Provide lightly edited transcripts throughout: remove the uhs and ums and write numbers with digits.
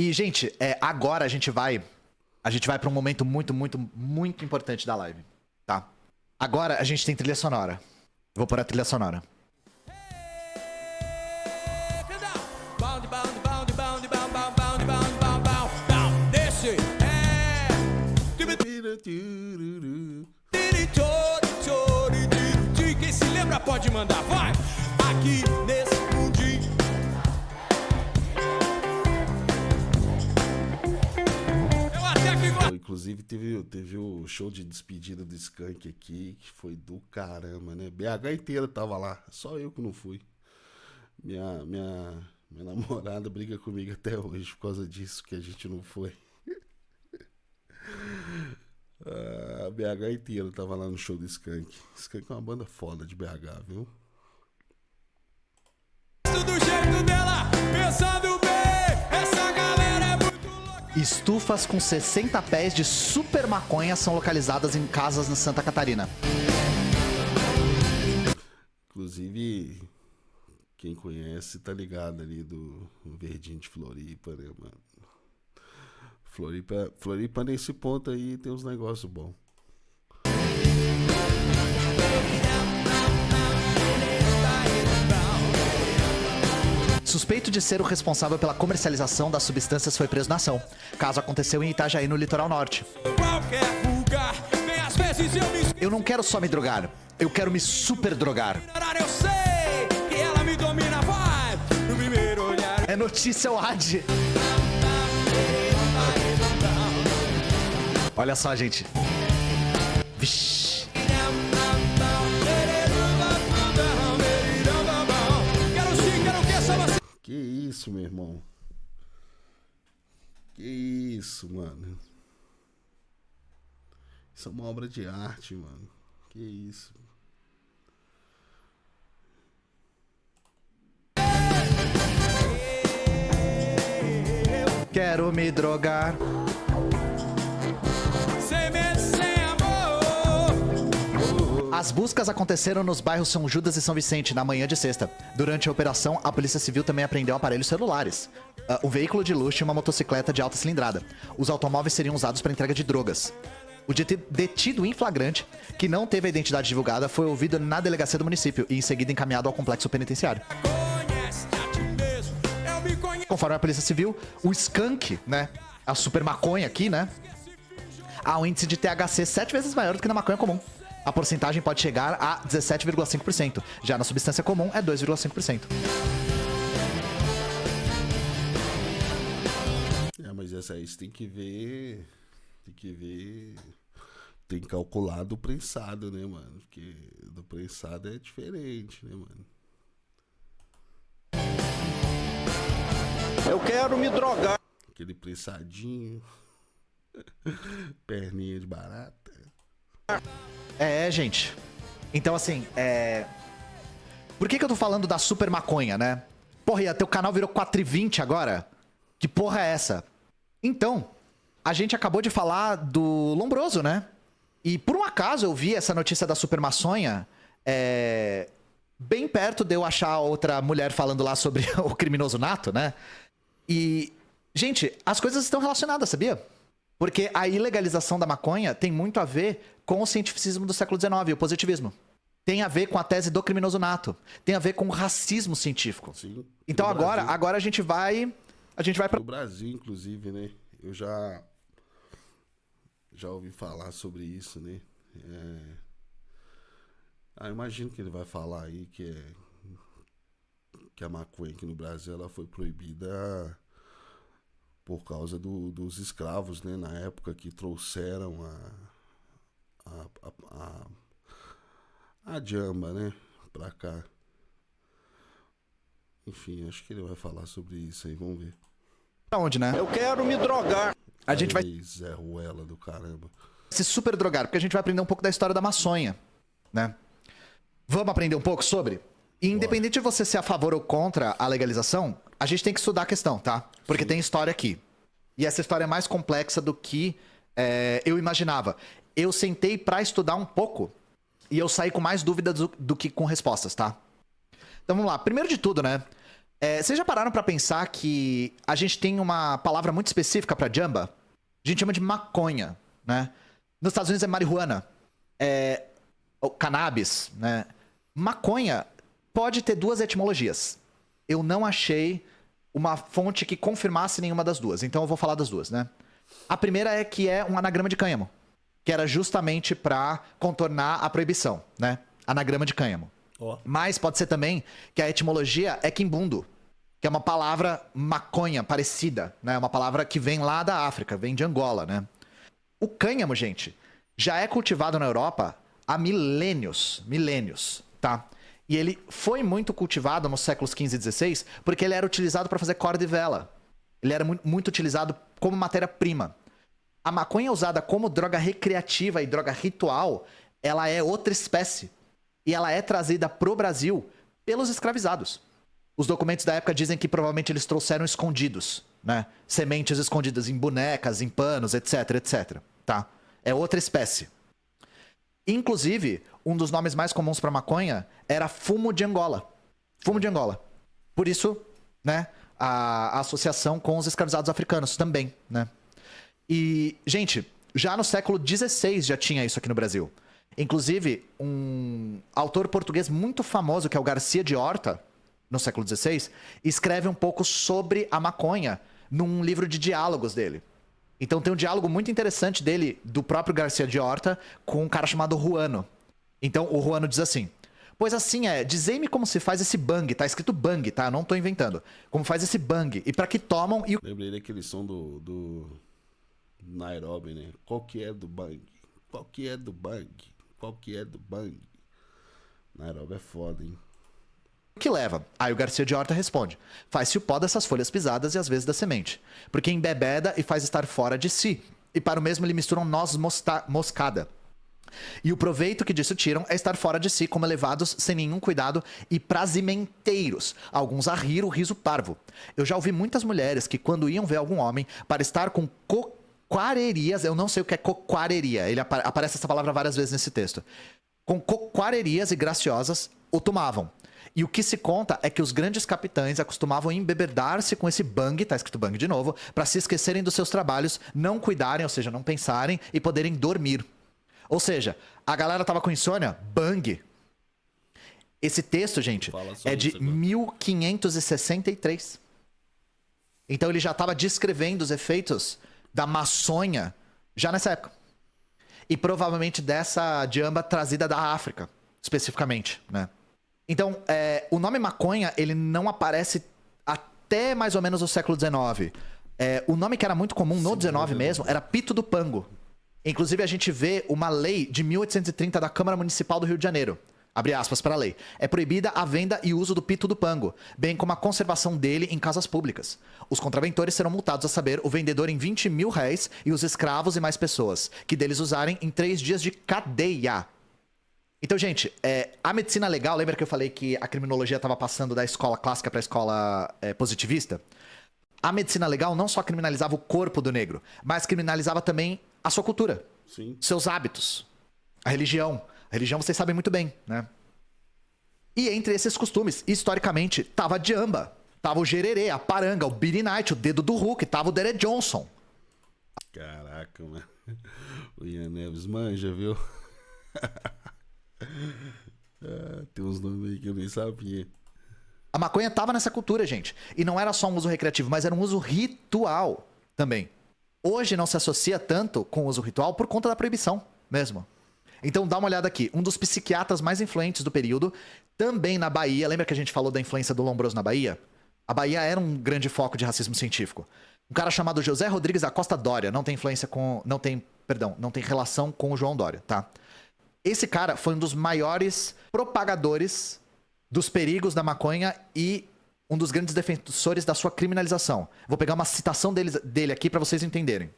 E, gente, agora a gente vai pra um momento muito, muito, muito importante da live, tá? Agora a gente tem trilha sonora. Vou pôr a trilha sonora. Quem se lembra pode mandar, vai! Aqui nesse mundinho. Eu até que gosto. Inclusive teve o show de despedida do Skank aqui, que foi do caramba, né? BH inteira tava lá, só eu que não fui. Minha namorada briga comigo até hoje por causa disso, que a gente não foi. A BH inteira tava lá no show do Skank. Skank é uma banda foda de BH, viu? Do jeito dela, pensando bem, essa galera é muito louca. Estufas com 60 pés de super maconha são localizadas em casas na Santa Catarina. Inclusive, quem conhece tá ligado ali do Verdinho de Floripa, né, mano? Floripa nesse ponto aí tem uns negócios bons. Suspeito de ser o responsável pela comercialização das substâncias foi preso na ação. Caso aconteceu em Itajaí, no litoral norte. Qualquer lugar, bem às vezes eu me Eu não quero só me drogar, eu quero me super drogar. eu sei que ela me domina, vai! No primeiro olhar. É notícia WAD. Olha só, gente. Vixe. Que isso, meu irmão? Que isso, mano? Isso é uma obra de arte, mano. Que isso? Quero me drogar. Sem medo, sem amor. As buscas aconteceram nos bairros São Judas e São Vicente na manhã de sexta. Durante a operação, a Polícia Civil também apreendeu aparelhos celulares, um veículo de luxo e uma motocicleta de alta cilindrada. Os automóveis seriam usados para entrega de drogas. O detido em flagrante, que não teve a identidade divulgada, foi ouvido na delegacia do município e em seguida encaminhado ao complexo penitenciário. Conhece a ti mesmo, eu me conheço. Conforme a Polícia Civil, o skunk, né, a super maconha aqui, né, há um índice de THC 7 vezes maior do que na maconha comum. A porcentagem pode chegar a 17,5%. Já na substância comum é 2,5%. Mas essa aí você tem que ver. Tem que calcular do prensado, né, mano? Porque do prensado é diferente, né, mano? Eu quero me drogar. Aquele prensadinho. Perninha de barata. Gente. Então, assim, Por que eu tô falando da super maconha, né? Porra, e teu canal virou 4h20 agora? Que porra é essa? Então, a gente acabou de falar do Lombroso, né? E por um acaso eu vi essa notícia da super maconha bem perto de eu achar outra mulher falando lá sobre o criminoso nato, né? E, gente, as coisas estão relacionadas, sabia? Porque a ilegalização da maconha tem muito a ver com o cientificismo do século XIX, o positivismo. Tem a ver com a tese do criminoso nato. Tem a ver com o racismo científico. Sim. Então agora a gente vai para No Brasil, inclusive, né? Eu já ouvi falar sobre isso, né? Imagino que ele vai falar aí que a maconha aqui no Brasil ela foi proibida por causa dos escravos, né? Na época que trouxeram a jamba, né? Pra cá. Enfim, acho que ele vai falar sobre isso aí, vamos ver. onde, né? Eu quero me drogar. A gente vai Zé Ruela do caramba. se super drogar, porque a gente vai aprender um pouco da história da maçonha, né? Vamos aprender um pouco sobre? E independente de você ser a favor ou contra a legalização, a gente tem que estudar a questão, tá? Porque tem história aqui. E essa história é mais complexa do que eu imaginava. Eu sentei pra estudar um pouco e eu saí com mais dúvidas do que com respostas, tá? Então vamos lá. Primeiro de tudo, né? Vocês já pararam pra pensar que a gente tem uma palavra muito específica pra jamba? A gente chama de maconha, né? Nos Estados Unidos é marihuana, ou cannabis, né? Maconha pode ter duas etimologias. Eu não achei uma fonte que confirmasse nenhuma das duas, então eu vou falar das duas, né? A primeira é que é um anagrama de cânhamo, que era justamente pra contornar a proibição, né? Anagrama de cânhamo. Mas pode ser também que a etimologia é quimbundo, que é uma palavra maconha parecida, né? Uma palavra que vem lá da África, vem de Angola, né? O cânhamo, gente, já é cultivado na Europa há milênios, tá? E ele foi muito cultivado nos séculos XV e XVI porque ele era utilizado para fazer corda e vela. Ele era muito utilizado como matéria-prima. A maconha usada como droga recreativa e droga ritual, ela é outra espécie. E ela é trazida pro Brasil pelos escravizados. Os documentos da época dizem que provavelmente eles trouxeram escondidos, né? Sementes escondidas em bonecas, em panos, etc, etc, tá? É outra espécie. Inclusive, um dos nomes mais comuns para maconha era fumo de Angola. Fumo de Angola. Por isso, né, a associação com os escravizados africanos também, né? E, gente, já no século XVI já tinha isso aqui no Brasil. Inclusive, um autor português muito famoso, que é o Garcia de Horta, no século XVI, escreve um pouco sobre a maconha num livro de diálogos dele. Então tem um diálogo muito interessante dele, do próprio Garcia de Horta, com um cara chamado Ruano. Então o Ruano diz assim: pois assim dizei-me como se faz esse bang, tá escrito bang, tá? Eu não tô inventando. Como faz esse bang, e pra que tomam e... Lembrei daquele som do Nairobi, né? Qual que é do bang? Qual que é do bang? Qual que é do bang? Nairobi é foda, hein? O que leva? Aí o Garcia de Horta responde: faz-se o pó dessas folhas pisadas e às vezes da semente, porque embebeda e faz estar fora de si, e para o mesmo ele misturam noz moscada. E o proveito que disso tiram é estar fora de si, como elevados, sem nenhum cuidado e prazimenteiros, alguns a rir o riso parvo. Eu já ouvi muitas mulheres que, quando iam ver algum homem, para estar com coquarerias, eu não sei o que é coquareria, aparece essa palavra várias vezes nesse texto, com coquarerias e graciosas, o tomavam. E o que se conta é que os grandes capitães acostumavam embebedar-se com esse bang, tá escrito bang de novo, para se esquecerem dos seus trabalhos, não cuidarem, ou seja, não pensarem e poderem dormir. Ou seja, a galera tava com insônia, bang. Esse texto, gente, é de 1563. Então ele já estava descrevendo os efeitos da maçonha já nessa época. E provavelmente dessa jamba trazida da África, especificamente, né? Então, o nome maconha, ele não aparece até mais ou menos o século XIX. O nome que era muito comum no XIX mesmo era Pito do Pango. Inclusive, a gente vê uma lei de 1830 da Câmara Municipal do Rio de Janeiro. Abre aspas para a lei. É proibida a venda e uso do pito do pango, bem como a conservação dele em casas públicas. Os contraventores serão multados, a saber, o vendedor em 20 mil réis e os escravos e mais pessoas, que deles usarem em 3 dias de cadeia. Então, gente, a medicina legal, lembra que eu falei que a criminologia estava passando da escola clássica para a escola positivista? A medicina legal não só criminalizava o corpo do negro, mas criminalizava também a sua cultura, Sim. seus hábitos, a religião. A religião vocês sabem muito bem, né? E entre esses costumes, historicamente, tava a jamba, tava o gererê, a paranga, o Billy Knight, o dedo do Hulk, tava o Dere Johnson. Caraca, mano. O Ian Neves manja, viu? Tem uns nomes aí que eu nem sabia. A maconha tava nessa cultura, gente. E não era só um uso recreativo, mas era um uso ritual também. Hoje não se associa tanto com o uso ritual por conta da proibição mesmo. Então dá uma olhada aqui. Um dos psiquiatras mais influentes do período, também na Bahia. Lembra que a gente falou da influência do Lombroso na Bahia? A Bahia era um grande foco de racismo científico. Um cara chamado José Rodrigues da Costa Dória. Não tem relação com o João Dória, tá? Esse cara foi um dos maiores propagadores dos perigos da maconha e um dos grandes defensores da sua criminalização. Vou pegar uma citação dele aqui para vocês entenderem.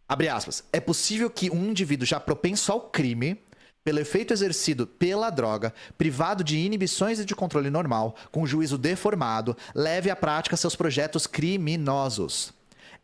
Abre aspas. É possível que um indivíduo já propenso ao crime, pelo efeito exercido pela droga, privado de inibições e de controle normal, com o juízo deformado, leve à prática seus projetos criminosos.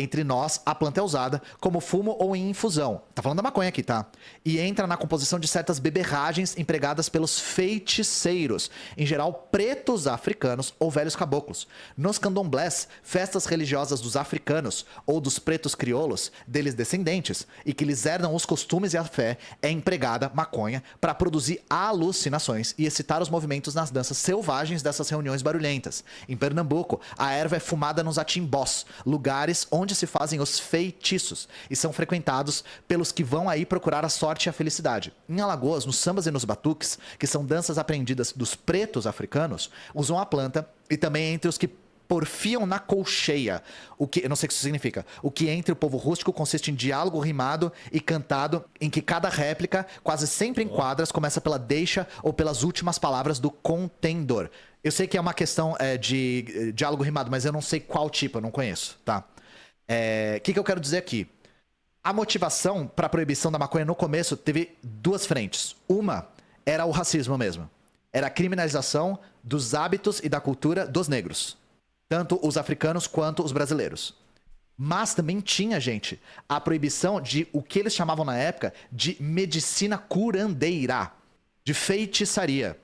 Entre nós, a planta é usada como fumo ou em infusão. Tá falando da maconha aqui, tá? E entra na composição de certas beberragens empregadas pelos feiticeiros, em geral pretos africanos ou velhos caboclos. Nos candomblés, festas religiosas dos africanos ou dos pretos crioulos, deles descendentes, e que lhes herdam os costumes e a fé, é empregada maconha para produzir alucinações e excitar os movimentos nas danças selvagens dessas reuniões barulhentas. Em Pernambuco, a erva é fumada nos atimbós, lugares onde se fazem os feitiços, e são frequentados pelos que vão aí procurar a sorte e a felicidade. Em Alagoas, nos sambas e nos batuques, que são danças aprendidas dos pretos africanos, usam a planta, e também entre os que porfiam na colcheia, o que eu não sei o que isso significa. O que entre o povo rústico consiste em diálogo rimado e cantado, em que cada réplica, quase sempre em quadras, começa pela deixa ou pelas últimas palavras do contendor. Eu sei que é uma questão de diálogo rimado, mas eu não sei qual tipo, eu não conheço, tá? O que eu quero dizer aqui? A motivação para a proibição da maconha no começo teve duas frentes. Uma era o racismo mesmo. Era a criminalização dos hábitos e da cultura dos negros. Tanto os africanos quanto os brasileiros. Mas também tinha, gente, a proibição de o que eles chamavam na época de medicina curandeira, de feitiçaria.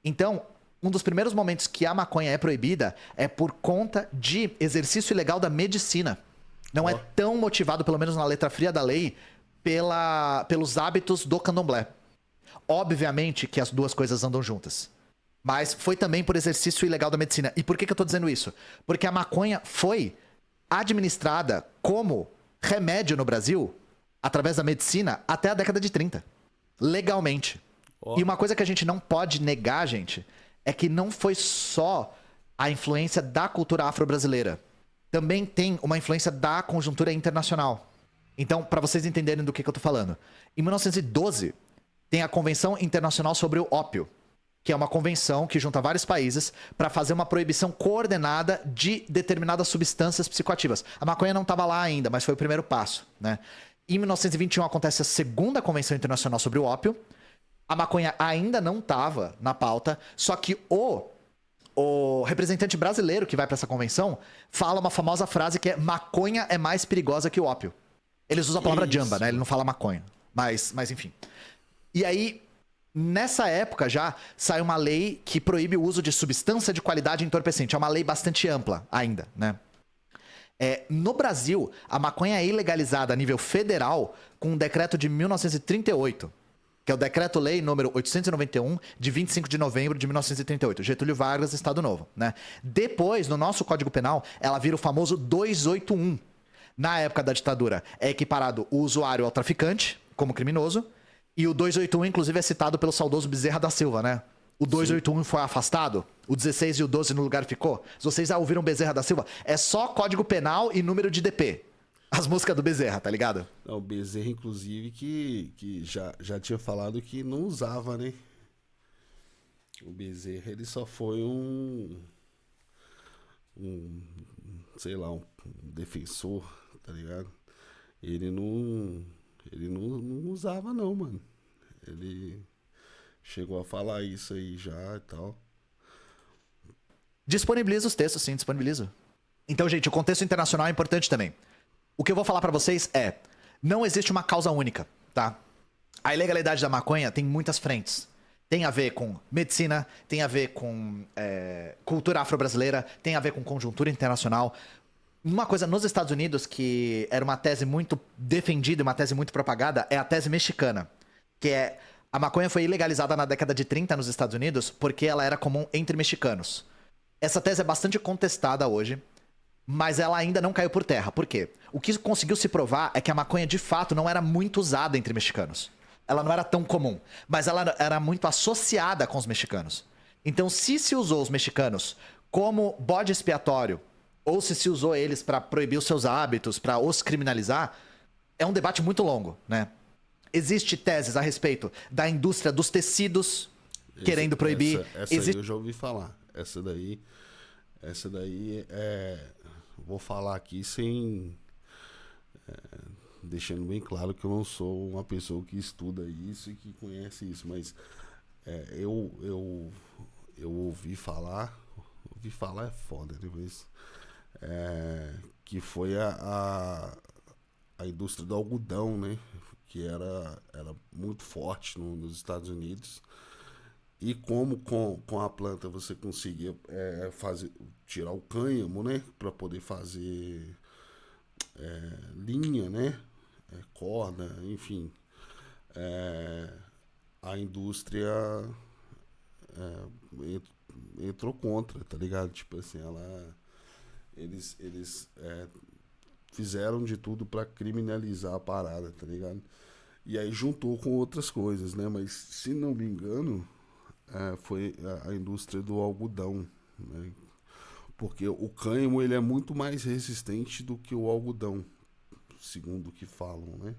Então, um dos primeiros momentos que a maconha é proibida é por conta de exercício ilegal da medicina. Não é tão motivado, pelo menos na letra fria da lei, pelos hábitos do candomblé. Obviamente que as duas coisas andam juntas. Mas foi também por exercício ilegal da medicina. E por que eu tô dizendo isso? Porque a maconha foi administrada como remédio no Brasil, através da medicina, até a década de 30. Legalmente. E uma coisa que a gente não pode negar, gente, é que não foi só a influência da cultura afro-brasileira. Também tem uma influência da conjuntura internacional. Então, para vocês entenderem do que eu tô falando. Em 1912, tem a Convenção Internacional sobre o Ópio, que é uma convenção que junta vários países para fazer uma proibição coordenada de determinadas substâncias psicoativas. A maconha não estava lá ainda, mas foi o primeiro passo, né? Em 1921 acontece a segunda Convenção Internacional sobre o Ópio. A maconha ainda não estava na pauta, só que o representante brasileiro que vai para essa convenção fala uma famosa frase que é: maconha é mais perigosa que o ópio. Eles usam a palavra jamba, né? Ele não fala maconha. Mas enfim. E aí, nessa época já saiu uma lei que proíbe o uso de substância de qualidade entorpecente. É uma lei bastante ampla ainda, né? No Brasil, a maconha é ilegalizada a nível federal com um decreto de 1938, que é o Decreto-Lei número 891, de 25 de novembro de 1938. Getúlio Vargas, Estado Novo, né? Depois, no nosso Código Penal, ela vira o famoso 281. Na época da ditadura, é equiparado o usuário ao traficante, como criminoso, e o 281, inclusive, é citado pelo saudoso Bezerra da Silva, né? O 281 foi afastado, o 16 e o 12 no lugar ficou. Se vocês já ouviram Bezerra da Silva, é só Código Penal e número de DP. As músicas do Bezerra, tá ligado? O Bezerra, inclusive, que já tinha falado que não usava, né? O Bezerra, ele só foi sei lá, um defensor, tá ligado? Ele não usava não, mano. Ele chegou a falar isso aí já e tal. Disponibiliza os textos, sim, disponibilizo. Então, gente, o contexto internacional é importante também. O que eu vou falar pra vocês é: não existe uma causa única, tá? A ilegalidade da maconha tem muitas frentes. Tem a ver com medicina, tem a ver com cultura afro-brasileira, tem a ver com conjuntura internacional. Uma coisa nos Estados Unidos que era uma tese muito defendida, uma tese muito propagada, é a tese mexicana. Que é: a maconha foi ilegalizada na década de 30 nos Estados Unidos porque ela era comum entre mexicanos. Essa tese é bastante contestada hoje, mas ela ainda não caiu por terra. Por quê? O que conseguiu se provar é que a maconha, de fato, não era muito usada entre mexicanos. Ela não era tão comum, mas ela era muito associada com os mexicanos. Então, se usou os mexicanos como bode expiatório, ou se usou eles para proibir os seus hábitos, para os criminalizar, é um debate muito longo, né? Existem teses a respeito da indústria dos tecidos querendo proibir. Essa aí eu já ouvi falar. Essa daí vou falar aqui sem... deixando bem claro que eu não sou uma pessoa que estuda isso e que conhece isso, mas eu ouvi falar é foda, né? Mas, que foi a indústria do algodão, né? Que era muito forte nos Estados Unidos. E como com a planta você conseguia tirar o cânhamo, né? Para poder fazer linha, né? Corda, enfim. A indústria entrou contra, tá ligado? Tipo assim, eles fizeram de tudo para criminalizar a parada, tá ligado? E aí juntou com outras coisas, né? Mas, se não me engano, foi a indústria do algodão, né? Porque o cânhamo, ele é muito mais resistente do que o algodão, segundo o que falam, né?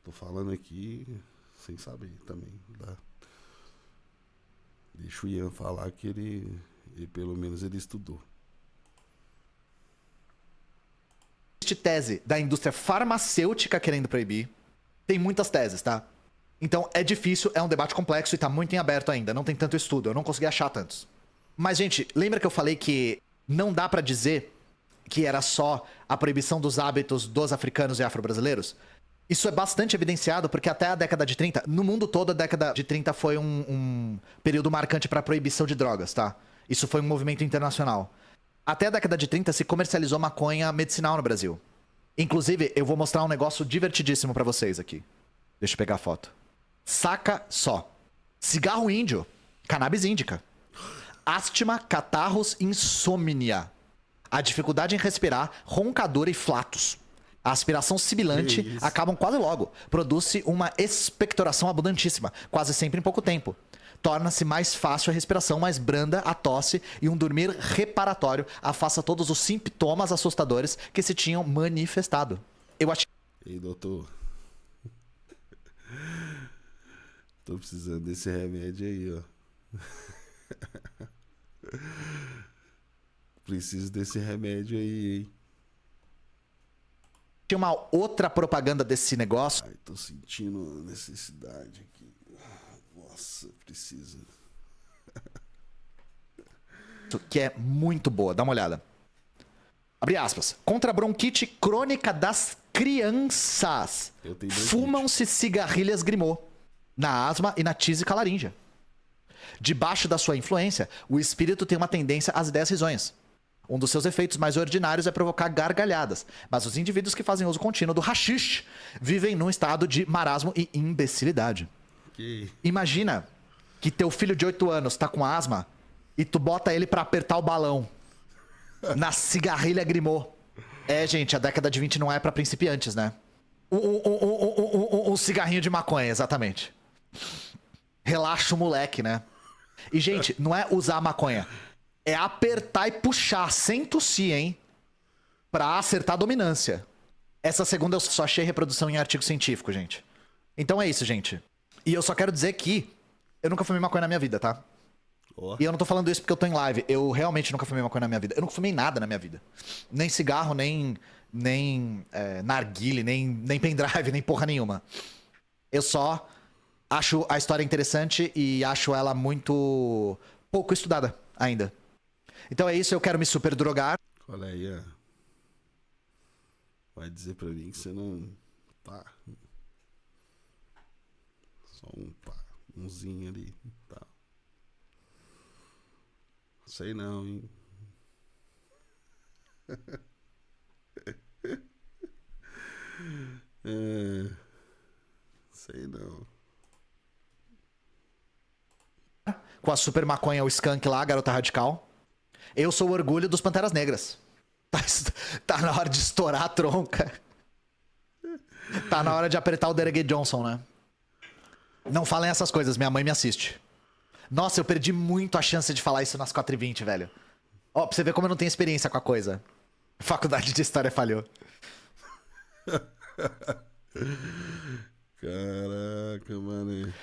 Tô falando aqui sem saber também, tá? Deixa o Ian falar que ele pelo menos ele estudou. Existe tese da indústria farmacêutica querendo proibir. Tem muitas teses, tá? Então é difícil, é um debate complexo e tá muito em aberto ainda. Não tem tanto estudo, eu não consegui achar tantos. Mas, gente, lembra que eu falei que não dá pra dizer que era só a proibição dos hábitos dos africanos e afro-brasileiros? Isso é bastante evidenciado porque até a década de 30, no mundo todo, a década de 30 foi um período marcante pra proibição de drogas, tá? Isso foi um movimento internacional. Até a década de 30 se comercializou maconha medicinal no Brasil. Inclusive, eu vou mostrar um negócio divertidíssimo pra vocês aqui. Deixa eu pegar a foto. Saca só. Cigarro índio, cannabis índica. Astima, catarros, insônia. A dificuldade em respirar, roncador e flatos. A aspiração sibilante acabam quase logo. Produz-se uma expectoração abundantíssima, quase sempre em pouco tempo. Torna-se mais fácil a respiração, mais branda a tosse e um dormir reparatório afasta todos os sintomas assustadores que se tinham manifestado. Eu acho. Ei, doutor. Tô precisando desse remédio aí, ó. Preciso desse remédio aí, hein? Tinha uma outra propaganda desse negócio. Ai, tô sentindo necessidade aqui. Nossa, preciso. Que é muito boa, dá uma olhada. Abre aspas. Contra a bronquite crônica das crianças. Fumam-se cigarrilhas Grimaud na asma e na tísica laríngea. Debaixo da sua influência, o espírito tem uma tendência às ideias risonhas. Um dos seus efeitos mais ordinários é provocar gargalhadas, mas os indivíduos que fazem uso contínuo do haxixe vivem num estado de marasmo e imbecilidade. Imagina que teu filho de 8 anos tá com asma e tu bota ele pra apertar o balão na cigarrilha Grimaud. Gente, a década de 20 não é pra principiantes, né? Um cigarrinho de maconha, exatamente. Relaxa o moleque, né? E, gente, não é usar a maconha. É apertar e puxar, sem tossir, hein? Pra acertar a dominância. Essa segunda eu só achei reprodução em artigo científico, gente. Então é isso, gente. E eu só quero dizer que eu nunca fumei maconha na minha vida, tá? E eu não tô falando isso porque eu tô em live. Eu realmente nunca fumei maconha na minha vida. Eu nunca fumei nada na minha vida. Nem cigarro, nem narguile, nem pendrive, nem porra nenhuma. Eu só acho a história interessante e acho ela muito pouco estudada ainda. Então é isso, eu quero me super drogar. Olha aí, ó. Vai dizer pra mim que você não... Tá. Só umzinho ali. Tá. Sei não, hein. Sei não. Com a super maconha, o skunk lá, a garota radical. Eu sou o orgulho dos Panteras Negras. Tá na hora de estourar a tronca. Tá na hora de apertar o Derek Johnson, né? Não falem essas coisas, minha mãe me assiste. Nossa, eu perdi muito a chance de falar isso nas 4h20, velho. Ó, pra você ver como eu não tenho experiência com a coisa. Faculdade de História falhou. Caraca, mano.